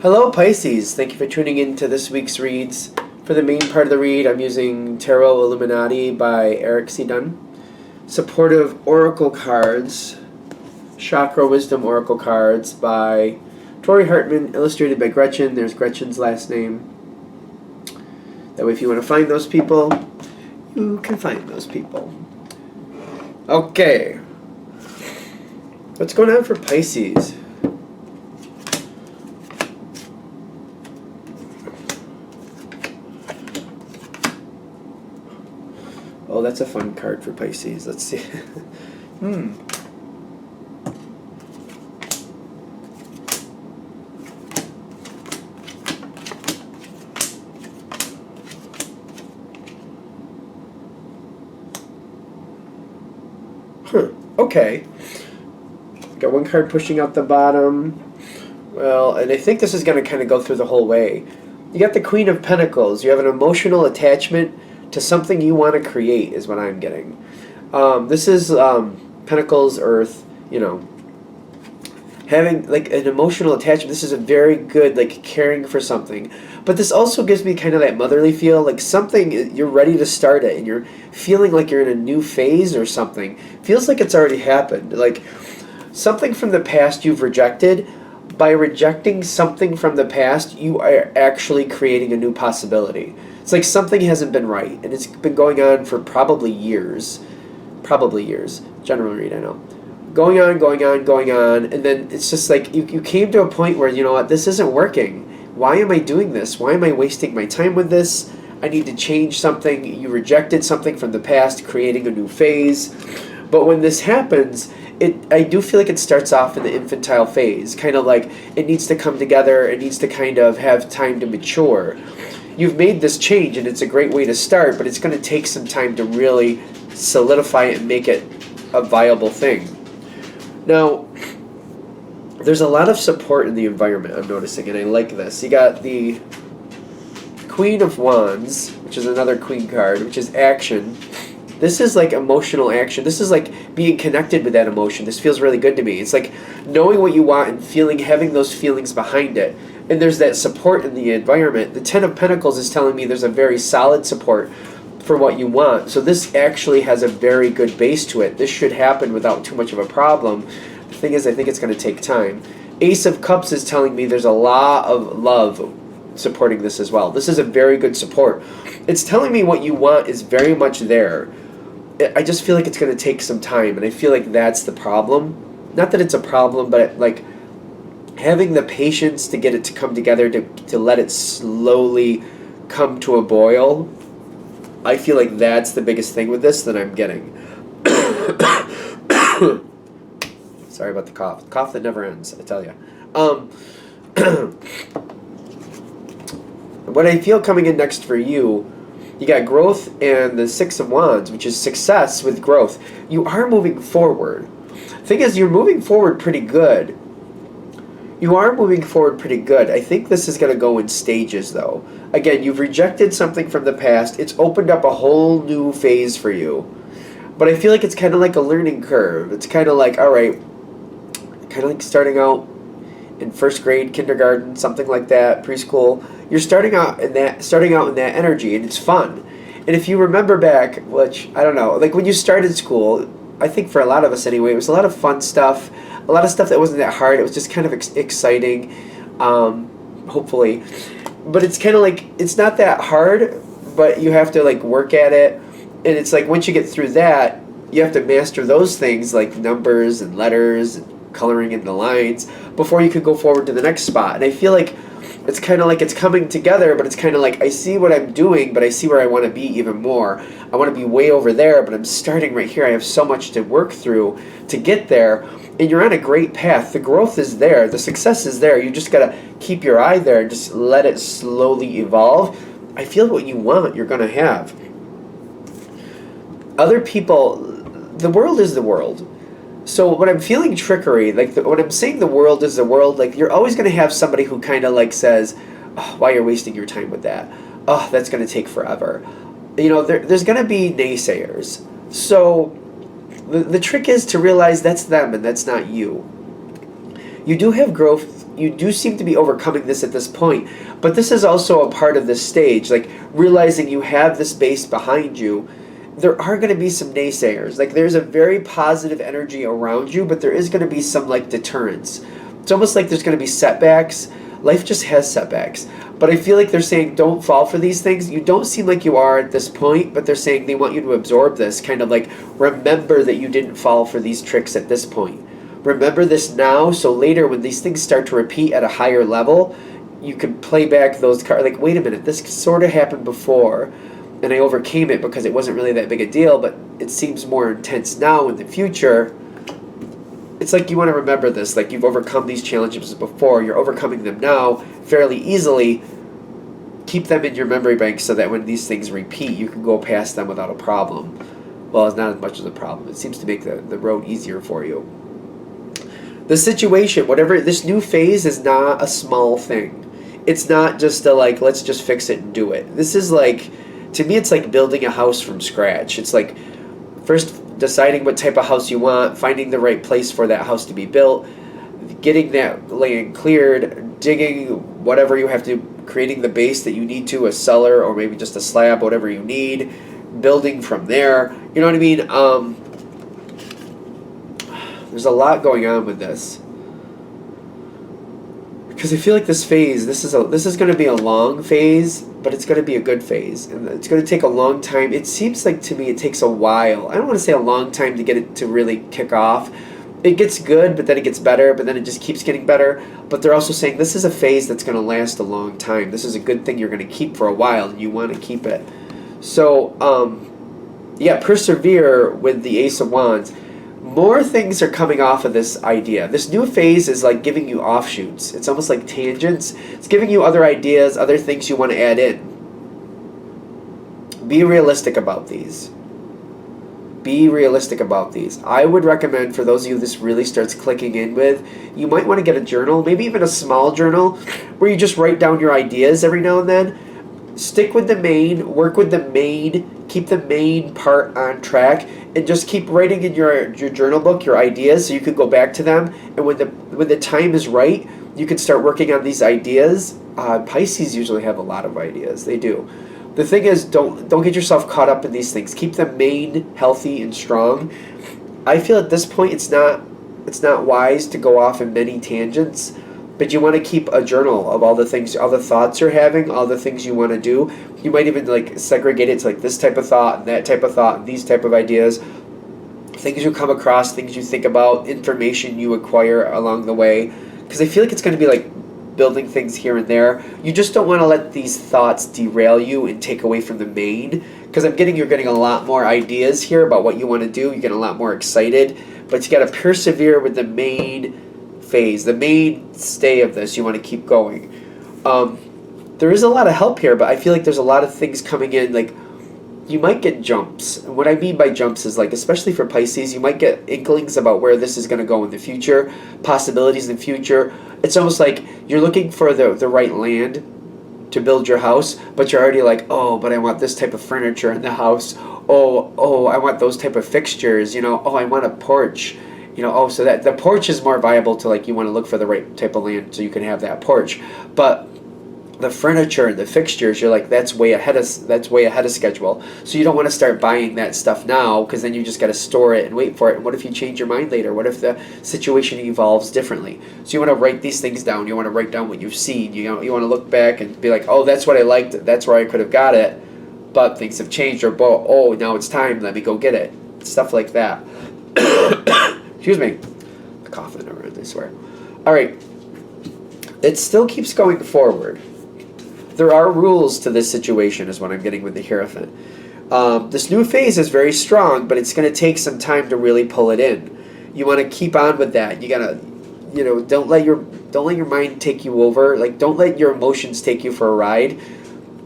Hello Pisces, thank you for tuning in to this week's reads. For the main part of the read, I'm using Tarot Illuminati by Eric C. Dunn. Supportive Oracle cards, Chakra Wisdom Oracle cards by Tori Hartman, illustrated by Gretchen. There's Gretchen's last name. That way if you want to find those people, you can find those people. Okay. What's going on for Pisces? Oh, that's a fun card for Pisces. Let's see. Okay. Got one card pushing out the bottom. Well, and I think this is going to kind of go through the whole way. You got the Queen of Pentacles. You have an emotional attachment to something you want to create, is what I'm getting. This is Pentacles, Earth, you know. Having like an emotional attachment. This is a very good, like, caring for something. But this also gives me kind of that motherly feel, like something, you're ready to start it, and you're feeling like you're in a new phase or something. Feels like it's already happened. Like something from the past you've rejected. By rejecting something from the past, you are actually creating a new possibility. It's like something hasn't been right, and it's been going on for probably years. Probably years. General read, I know. Going on, and then it's just like you came to a point where, you know what, this isn't working. Why am I doing this? Why am I wasting my time with this? I need to change something. You rejected something from the past, creating a new phase. But when this happens, I do feel like it starts off in the infantile phase, kind of like it needs to come together, it needs to kind of have time to mature. You've made this change, and it's a great way to start, but it's going to take some time to really solidify it and make it a viable thing. Now, there's a lot of support in the environment, I'm noticing, and I like this. You got the Queen of Wands, which is another Queen card, which is action. This is like emotional action. This is like being connected with that emotion. This feels really good to me. It's like knowing what you want and having those feelings behind it. And there's that support in the environment. The Ten of Pentacles is telling me there's a very solid support for what you want. So this actually has a very good base to it. This should happen without too much of a problem. The thing is, I think it's going to take time. Ace of Cups is telling me there's a lot of love supporting this as well. This is a very good support. It's telling me what you want is very much there. I just feel like it's going to take some time, and I feel like that's the problem. Not that it's a problem, but like having the patience to get it to come together, to let it slowly come to a boil. I feel like that's the biggest thing with this that I'm getting. Sorry about the cough. Cough that never ends, I tell you. What I feel coming in next for you, you got growth and the Six of Wands, which is success with growth. You are moving forward. Thing is, you're moving forward pretty good. You are moving forward pretty good. I think this is going to go in stages, though. Again, you've rejected something from the past. It's opened up a whole new phase for you. But I feel like it's kind of like a learning curve. It's kind of like, all right, kind of like starting out in first grade, kindergarten, something like that, preschool. You're starting out in that energy, and it's fun. And if you remember back, which I don't know, like when you started school, I think for a lot of us anyway, it was a lot of fun stuff. A lot of stuff that wasn't that hard. It was just kind of exciting, hopefully. But it's kind of like, it's not that hard, but you have to like work at it. And it's like once you get through that, you have to master those things like numbers and letters and coloring in the lines before you could go forward to the next spot. And I feel like it's kind of like it's coming together, but it's kind of like I see what I'm doing, but I see where I want to be even more. I want to be way over there, but I'm starting right here. I have so much to work through to get there. And you're on a great path. The growth is there. The success is there. You just got to keep your eye there and just let it slowly evolve. I feel what you want, you're going to have. Other people, the world is the world. So when I'm feeling trickery, like when I'm saying the world is the world, like you're always going to have somebody who kind of like says, oh, why you're wasting your time with that? Oh, that's going to take forever. You know, there's going to be naysayers. So the trick is to realize that's them and that's not you. You do have growth you do seem to be overcoming this at this point, but this is also a part of this stage, like realizing you have this base behind you. There are going to be some naysayers. Like there's a very positive energy around you, but there is going to be some like deterrence. It's almost like there's going to be setbacks. Life just has setbacks. But I feel like they're saying don't fall for these things. You don't seem like you are at this point, but they're saying they want you to absorb this, kind of like remember that you didn't fall for these tricks at this point. Remember this now, so later when these things start to repeat at a higher level, you can play back those cards. Like, wait a minute, this sort of happened before, and I overcame it because it wasn't really that big a deal, but it seems more intense now in the future. It's like you want to remember this, like you've overcome these challenges before, you're overcoming them now fairly easily. Keep them in your memory bank so that when these things repeat, you can go past them without a problem. Well, it's not as much as a problem. It seems to make the road easier for you. The situation, whatever, this new phase is not a small thing. It's not just a like, let's just fix it and do it. This is like, to me, it's like building a house from scratch. It's like first deciding what type of house you want, finding the right place for that house to be built, getting that land cleared, digging whatever you have to, creating the base that you need to, a cellar or maybe just a slab, whatever you need, building from there. You know what I mean? There's a lot going on with this. Because I feel like this phase, this is going to be a long phase, but it's going to be a good phase. And it's going to take a long time. It seems like to me it takes a while. I don't want to say a long time to get it to really kick off. It gets good, but then it gets better, but then it just keeps getting better. But they're also saying this is a phase that's going to last a long time. This is a good thing you're going to keep for a while, and you want to keep it. So, yeah, persevere with the Ace of Wands. More things are coming off of this idea. This new phase is like giving you offshoots. It's almost like tangents. It's giving you other ideas, other things you want to add in. Be realistic about these. Be realistic about these. I would recommend for those of you this really starts clicking in with, you might want to get a journal, maybe even a small journal, where you just write down your ideas every now and then. Stick with the main, work with the main, keep the main part on track, and just keep writing in your journal book your ideas so you can go back to them. And when the time is right, you can start working on these ideas. Pisces usually have a lot of ideas. They do. The thing is, don't get yourself caught up in these things. Keep the main healthy and strong. I feel at this point it's not wise to go off in many tangents, but you want to keep a journal of all the things, all the thoughts you're having, all the things you want to do. You might even like segregate it to like this type of thought and that type of thought and these type of ideas. Things you come across, things you think about, information you acquire along the way. Because I feel like it's going to be like building things here and there. You just don't want to let these thoughts derail you and take away from the main. Because you're getting a lot more ideas here about what you want to do. You get a lot more excited. But you got to persevere with the main phase, the mainstay of this. You want to keep going. There is a lot of help here, but I feel like there's a lot of things coming in. Like you might get jumps. And what I mean by jumps is like, especially for Pisces, you might get inklings about where this is going to go in the future, possibilities in the future. It's almost like you're looking for the right land to build your house, but you're already like, oh, but I want this type of furniture in the house. Oh, I want those type of fixtures. Oh, I want a porch. So that the porch is more viable to like you want to look for the right type of land so you can have that porch. But the furniture and the fixtures, you're like that's way ahead of schedule. So you don't want to start buying that stuff now because then you just got to store it and wait for it. And what if you change your mind later? What if the situation evolves differently? So you want to write these things down. You want to write down what you've seen. You want to look back and be like, oh, that's what I liked. That's where I could have got it, but things have changed. Or oh, now it's time. Let me go get it. Stuff like that. Excuse me. I'm coughing over it, I swear. All right. It still keeps going forward. There are rules to this situation is what I'm getting with the Hierophant. This new phase is very strong, but it's going to take some time to really pull it in. You want to keep on with that. You got to, don't let your mind take you over. Like, don't let your emotions take you for a ride.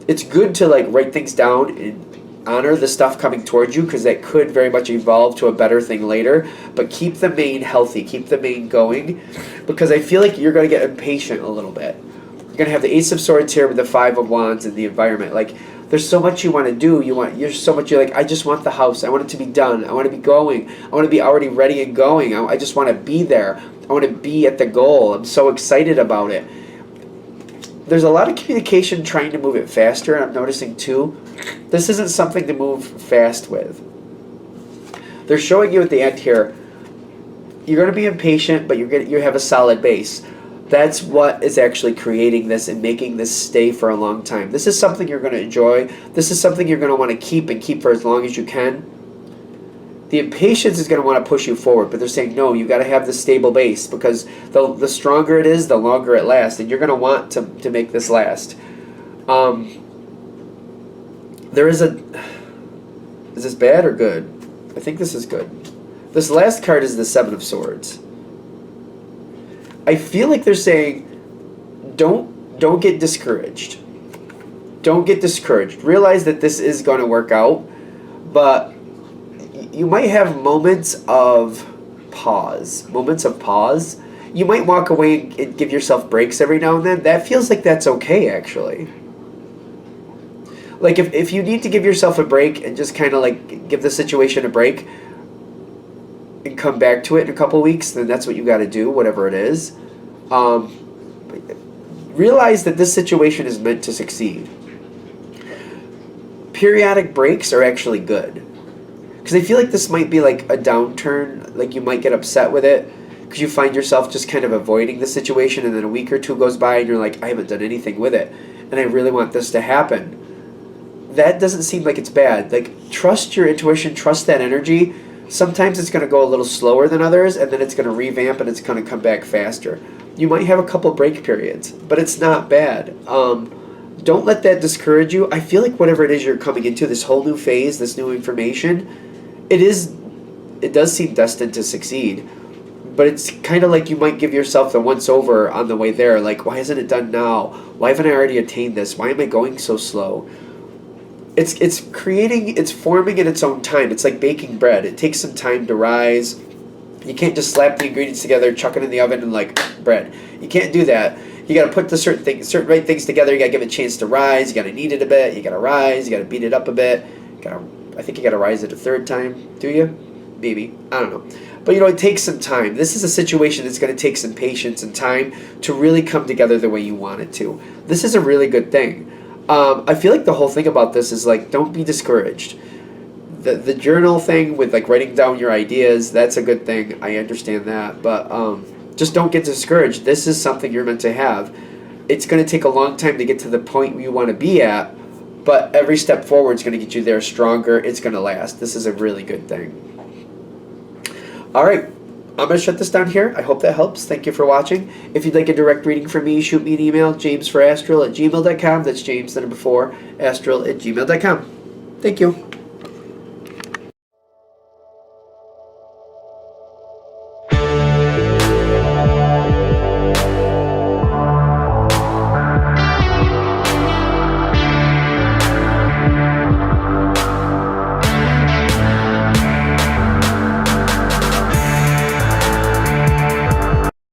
It's good to, like, write things down and honor the stuff coming towards you because that could very much evolve to a better thing later. But keep the main healthy. Keep the main going because I feel like you're going to get impatient a little bit. You're going to have the Ace of Swords here with the Five of Wands in the environment. Like, there's so much you want to do. You're like, I just want the house. I want it to be done. I want to be going. I want to be already ready and going. I just want to be there. I want to be at the goal. I'm so excited about it. There's a lot of communication trying to move it faster. I'm noticing too. This isn't something to move fast with. They're showing you at the end here, you're going to be impatient, but you have a solid base. That's what is actually creating this and making this stay for a long time. This is something you're going to enjoy. This is something you're going to want to keep and keep for as long as you can. The impatience is going to want to push you forward, but they're saying, no, you got to have the stable base, because the stronger it is, the longer it lasts, and you're going to want to make this last. There is a... Is this bad or good? I think this is good. This last card is the Seven of Swords. I feel like they're saying, don't get discouraged. Don't get discouraged. Realize that this is going to work out, but you might have moments of pause. Moments of pause. You might walk away and give yourself breaks every now and then. That feels like that's okay, actually. Like if you need to give yourself a break and just kind of like give the situation a break and come back to it in a couple weeks, then that's what you got to do, whatever it is. Realize that this situation is meant to succeed. Periodic breaks are actually good. Because I feel like this might be like a downturn, like you might get upset with it because you find yourself just kind of avoiding the situation, and then a week or two goes by and you're like, I haven't done anything with it, and I really want this to happen. That doesn't seem like it's bad. Like, trust your intuition, trust that energy. Sometimes it's going to go a little slower than others, and then it's going to revamp and it's going to come back faster. You might have a couple break periods, but it's not bad. Don't let that discourage you. I feel like whatever it is you're coming into, this whole new phase, this new information, it does seem destined to succeed. But it's kind of like you might give yourself the once over on the way there. Like, why isn't it done now? Why haven't I already attained this? Why am I going so slow? It's forming in its own time. It's like baking bread. It takes some time to rise. You can't just slap the ingredients together, chuck it in the oven, and like bread. You can't do that. You got to put the certain right things together. You got to give it a chance to rise. You got to knead it a bit. You got to rise. You got to beat it up a bit. I think you got to rise it a third time. Do you? Maybe. I don't know. But it takes some time. This is a situation that's going to take some patience and time to really come together the way you want it to. This is a really good thing. I feel like the whole thing about this is like, don't be discouraged. The journal thing with like writing down your ideas, that's a good thing. I understand that. But just don't get discouraged. This is something you're meant to have. It's going to take a long time to get to the point where you want to be at, but every step forward is going to get you there stronger. It's going to last. This is a really good thing. All right. I'm going to shut this down here. I hope that helps. Thank you for watching. If you'd like a direct reading from me, shoot me an email, jamesforastral@gmail.com. That's James, the number 4, astral@gmail.com. Thank you.